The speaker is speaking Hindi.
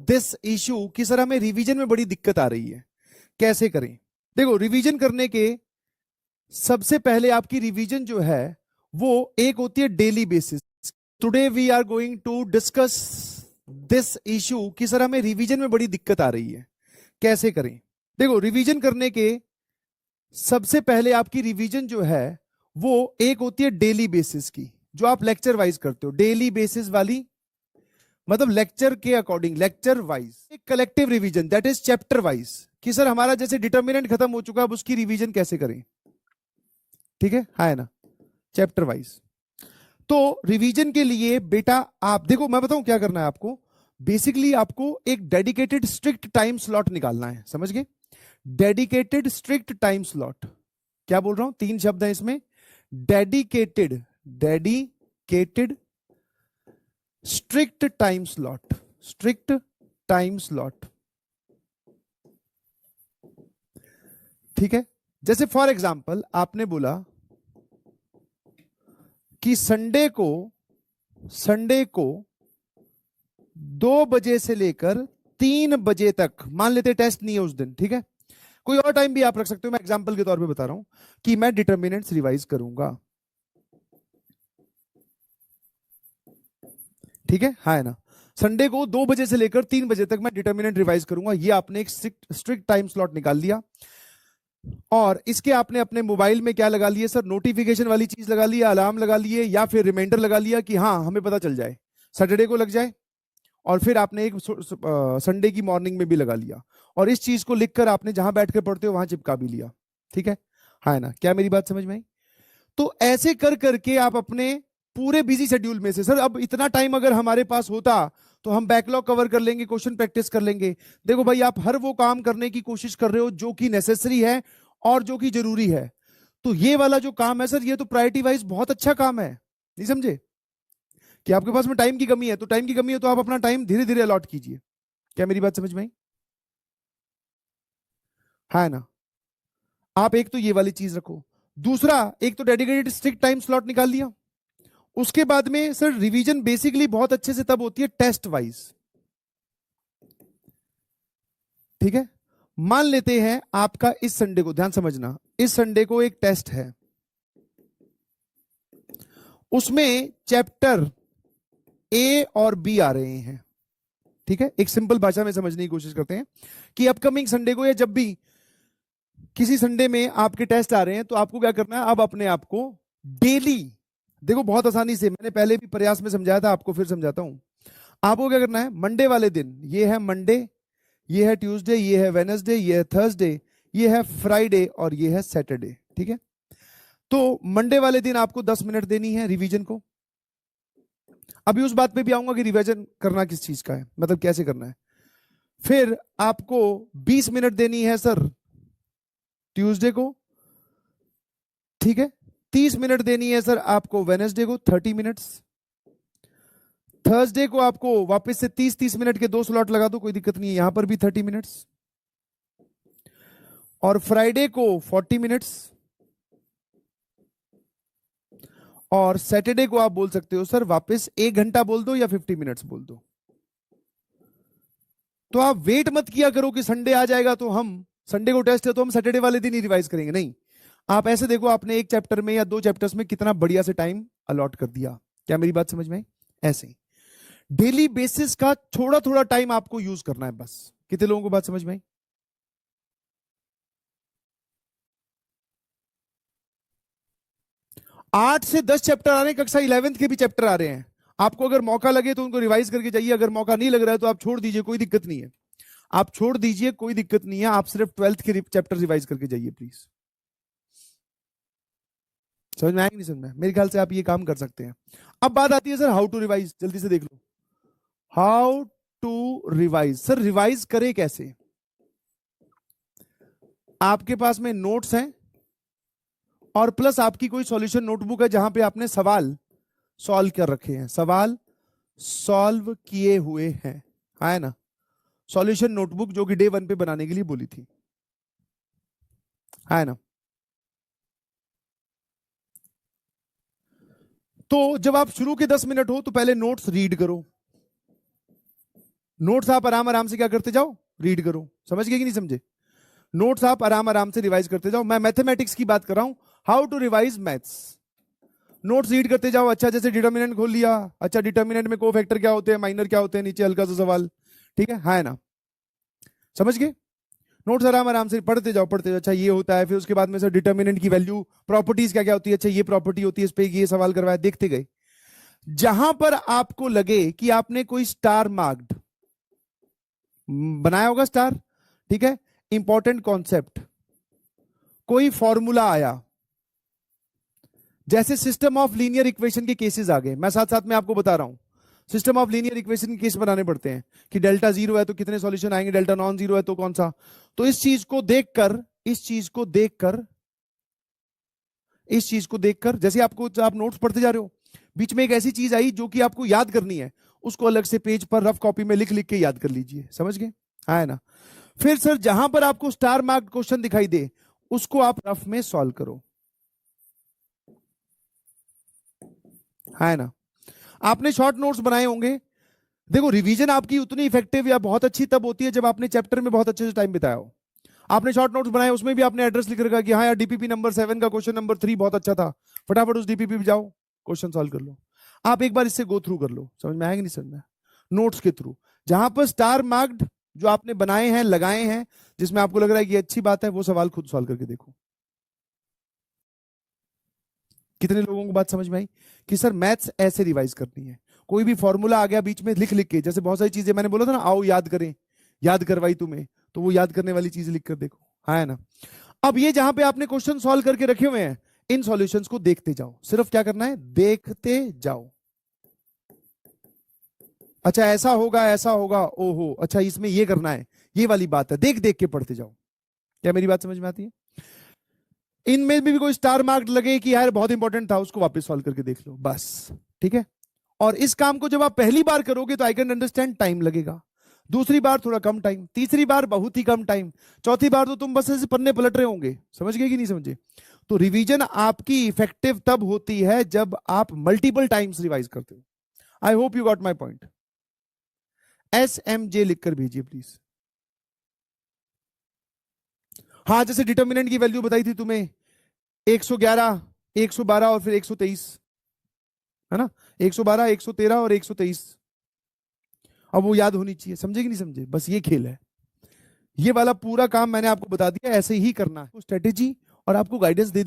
दिस इशू कि सर हमें रिवीजन में बड़ी दिक्कत आ रही है, कैसे करें। देखो, रिवीजन करने के सबसे पहले आपकी रिवीजन जो है वो एक होती है daily basis. Today we are going to discuss this issue कि सर हमें रिवीजन में बड़ी दिक्कत आ रही है, कैसे करें। देखो, रिवीजन करने के सबसे पहले आपकी रिवीजन जो है वो एक होती है डेली बेसिस की, जो आप लेक्चर वाइज करते हो। डेली बेसिस वाली मतलब लेक्चर के अकॉर्डिंग, लेक्चर वाइज। एक collective revision that is chapter wise, कि सर हमारा जैसे डिटर्मिनेंट खत्म हो चुका है, अब उसकी रिवीजन कैसे करें। ठीक है ना, चैप्टर वाइज। तो रिवीजन के लिए बेटा आप देखो, मैं बताऊं क्या करना है आपको। बेसिकली आपको एक डेडिकेटेड स्ट्रिक्ट टाइम स्लॉट निकालना है, समझ गए। डेडिकेटेड स्ट्रिक्ट टाइम स्लॉट, क्या बोल रहा हूं, तीन शब्द है इसमें। Dedicated, dedicated strict time slot, strict time slot. ठीक है, जैसे फॉर एग्जांपल आपने बोला कि संडे को 2 बजे से लेकर 3 बजे तक, मान लेते टेस्ट नहीं है उस दिन, ठीक है। कोई और टाइम भी आप रख सकते हो, मैं एग्जांपल के तौर पे बता रहा हूं कि मैं डिटर्मिनेंट्स रिवाइज करूंगा। ठीक है ना। संडे को 2 बजे से लेकर 3 बजे तक मैं डिटर्मिनेंट रिवाइज करूंगा। ये आपने एक स्ट्रिक्ट टाइम स्लॉट निकाल लिया। और इसके आपने अपने मोबाइल में क्या लगा लिए सर, नोटिफिकेशन वाली चीज लगा लिया, अलार्म लगा लिए, या फिर रिमाइंडर लगा लिया कि हाँ हमें पता चल जाए, सैटरडे को लग जाए। और फिर आपने एक संडे की मॉर्निंग में भी लगा लिया, और इस चीज को लिखकर आपने जहां बैठ कर पढ़ते हो वहां चिपका भी लिया। ठीक है ना, क्या मेरी बात समझ में आई। तो ऐसे कर करके आप अपने पूरे बिजी शेड्यूल में से, सर अब इतना टाइम अगर हमारे पास होता तो हम बैकलॉग कवर कर लेंगे, क्वेश्चन प्रैक्टिस कर लेंगे। देखो भाई, आप हर वो काम करने की कोशिश कर रहे हो जो कि नेसेसरी है और जो कि जरूरी है। तो ये वाला जो काम है सर, ये तो प्रायोरिटी वाइज बहुत अच्छा काम है, नहीं समझे। कि आपके पास में टाइम की कमी है, तो टाइम की कमी है तो आप अपना टाइम धीरे धीरे अलॉट कीजिए। क्या मेरी बात समझ में आई, है ना। आप एक तो ये वाली चीज रखो। दूसरा, एक तो डेडिकेटेड स्ट्रिक्ट टाइम स्लॉट निकाल लिया। उसके बाद में सर रिवीजन बेसिकली बहुत अच्छे से तब होती है टेस्ट वाइज। ठीक है, मान लेते हैं आपका इस संडे को, ध्यान समझना, इस संडे को एक टेस्ट है, उसमें चैप्टर ए और बी आ रहे हैं। ठीक है, एक सिंपल भाषा में समझने की कोशिश करते हैं कि अपकमिंग संडे को या जब भी किसी संडे में आपके टेस्ट आ रहे हैं तो आपको क्या करना है, अब अपने आप को डेली, देखो बहुत आसानी से, मैंने पहले भी प्रयास में समझाया था, आपको फिर समझाता हूं। आपको क्या करना है, मंडे वाले दिन, ये है मंडे, ये है ट्यूसडे, ये है वेडनेसडे, ये है थर्सडे, ये है फ्राइडे और ये है सैटरडे। ठीक है, तो मंडे वाले दिन आपको 10 मिनट देनी है रिवीजन को। अभी उस बात पे भी आऊंगा कि रिवीजन करना किस चीज का है, मतलब कैसे करना है। फिर आपको 20 मिनट देनी है सर ट्यूसडे को। ठीक है, 30 मिनट देनी है सर आपको वेडनेसडे को, 30 मिनट्स। थर्सडे को आपको वापस से 30-30 मिनट के 2 स्लॉट लगा दो, कोई दिक्कत नहीं है, यहां पर भी 30 मिनट्स। और फ्राइडे को 40 मिनट्स। और सैटरडे को आप बोल सकते हो सर वापस 1 घंटा बोल दो या 50 मिनट्स बोल दो। तो आप वेट मत किया करो कि संडे आ जाएगा तो हम, संडे को टेस्ट है तो हम सैटरडे वाले दिन ही रिवाइज करेंगे, नहीं। आप ऐसे देखो, आपने एक चैप्टर में या 2 चैप्टर्स में कितना बढ़िया से टाइम अलॉट कर दिया। क्या मेरी बात समझ में आई। ऐसे डेली बेसिस का थोड़ा थोड़ा टाइम आपको यूज करना है बस। कितने लोगों को बात समझ में आई। 8 से 10 चैप्टर आ रहे हैं, कक्षा 11th के भी चैप्टर आ रहे हैं। आपको अगर मौका लगे तो उनको रिवाइज करके जाइए, अगर मौका नहीं लग रहा है तो आप छोड़ दीजिए, कोई दिक्कत नहीं है। आप छोड़ दीजिए, कोई दिक्कत नहीं है, आप सिर्फ 12th के चैप्टर रिवाइज करके जाइए प्लीज। समझ में आएगी नहीं समझ में, मेरे ख्याल से आप ये काम कर सकते हैं। अब बात आती है सर हाउ टू रिवाइज, जल्दी से देख लो। How to revise, sir revise करे कैसे। आपके पास में नोट्स हैं और प्लस आपकी कोई सॉल्यूशन नोटबुक है जहां पे आपने सवाल सॉल्व कर रखे हैं, सवाल सॉल्व किए हुए हैं, है ना। सॉल्यूशन नोटबुक जो कि डे 1 पे बनाने के लिए बोली थी, है ना। तो जब आप शुरू के 10 मिनट हो तो पहले नोट्स रीड करो। नोट्स आप आराम आराम से क्या करते जाओ, रीड करो। समझ गए कि नहीं समझे? नोट्स आप आराम आराम से रिवाइज करते जाओ। मैं मैथमेटिक्स की बात कर रहा हूं, how to revise maths. Notes read करते जाओ। अच्छा, जैसे डिटर्मिनेंट खोल लिया, अच्छा डिटर्मिनेंट में कोफैक्टर क्या होते हैं, माइनर क्या होते हैं, नीचे हल्का सा सवाल, ठीक है, हाँ है ना, समझ गए? नोट्स आराम आराम से पढ़ते जाओ, पढ़ते जाओ। अच्छा ये होता है, फिर उसके बाद में सर डिटर्मिनेंट की वैल्यू, प्रॉपर्टीज क्या क्या होती है, अच्छा ये प्रॉपर्टी होती है, इस पे ये सवाल करवाया, देखते गए। जहां पर आपको लगे कि आपने कोई स्टार मार्क्ड बनाया होगा, स्टार, ठीक है, इंपॉर्टेंट कॉन्सेप्ट, कोई फॉर्मूला आया, जैसे सिस्टम ऑफ लीनियर इक्वेशन के केसेस आ गए, मैं साथ साथ में आपको बता रहा हूं, सिस्टम ऑफ लीनियर इक्वेशन के केस बनाने पड़ते हैं कि डेल्टा जीरो है तो कितने सॉल्यूशन आएंगे, डेल्टा नॉन जीरो है तो कौन सा। तो इस चीज को देखकर, जैसे आपको, आप नोट्स पढ़ते जा रहे हो, बीच में एक ऐसी चीज आई जो कि आपको याद करनी है, उसको अलग से पेज पर रफ कॉपी में लिख लिख के याद कर लीजिए। समझ गए, हाँ है ना? फिर सर जहां पर आपको स्टार मार्क्ड क्वेश्चन दिखाई दे, उसको आप रफ में सॉल्व करो, हाँ है ना? आपने शॉर्ट नोट्स बनाए होंगे। देखो, रिवीजन आपकी उतनी इफेक्टिव या बहुत अच्छी तब होती है जब आपने चैप्टर में बहुत अच्छे से टाइम बिताया हो। आपने शॉर्ट नोट्स बनाए, उसमें भी आपने एड्रेस लिख रखा कि हाँ यार डीपीपी नंबर 7 का क्वेश्चन नंबर 3 बहुत अच्छा था, फटाफट उस डीपीपी पे जाओ, क्वेश्चन सॉल्व कर लो। आप एक बार इससे गो थ्रू कर लो, समझ में आएगा नहीं समझ में? नोट्स के थ्रू जहां पर स्टार मार्क्ड जो आपने बनाए हैं, लगाए हैं, जिसमें आपको लग रहा है कि अच्छी बात है, वो सवाल खुद सॉल्व करके देखो। कितने लोगों को बात समझ में आई कि सर मैथ्स ऐसे रिवाइज करनी है? कोई भी फॉर्मूला आ गया बीच में, लिख लिख के, जैसे बहुत सारी चीजें मैंने बोला था ना, आओ याद करें, याद करवाई तुम्हें, तो वो याद करने वाली चीज लिख कर देखो, हाँ है ना? अब ये जहां पे आपने क्वेश्चन सॉल्व करके रखे हुए हैं, इन सॉल्यूशंस को देखते जाओ, सिर्फ क्या करना है, देखते जाओ। अच्छा ऐसा होगा, ऐसा होगा, ओहो, अच्छा इसमें ये करना है, ये वाली बात है, देख देख के पढ़ते जाओ। क्या मेरी बात समझ में आती है? इनमें भी कोई स्टार मार्क लगे कि यार बहुत इंपॉर्टेंट था, उसको वापस सॉल्व करके देख लो, बस, ठीक है? और इस काम को जब आप पहली बार करोगे तो आई कैन अंडरस्टैंड टाइम लगेगा, दूसरी बार थोड़ा कम टाइम, तीसरी बार बहुत ही कम टाइम, चौथी बार तो तुम बस ऐसे पन्ने पलट रहे होंगे। समझ गए कि नहीं समझे? तो रिवीजन आपकी इफेक्टिव तब होती है जब आप मल्टीपल टाइम्स रिवाइज करते हो। I hope you got my point. SMJ लिखकर भेजिए प्लीज। हाँ, जैसे डिटर्मिनेंट की वैल्यू बताई थी तुम्हें, 111, 112 और फिर 123, है ना? 112, 113 और 123। अब वो याद होनी चाहिए, समझे कि नहीं समझे? बस ये खेल है। ये वाला पूरा काम मैंने आपको बता दिया, ऐसे ही करना है, स्ट्रेटेजी और आपको गाइडेंस दे दी।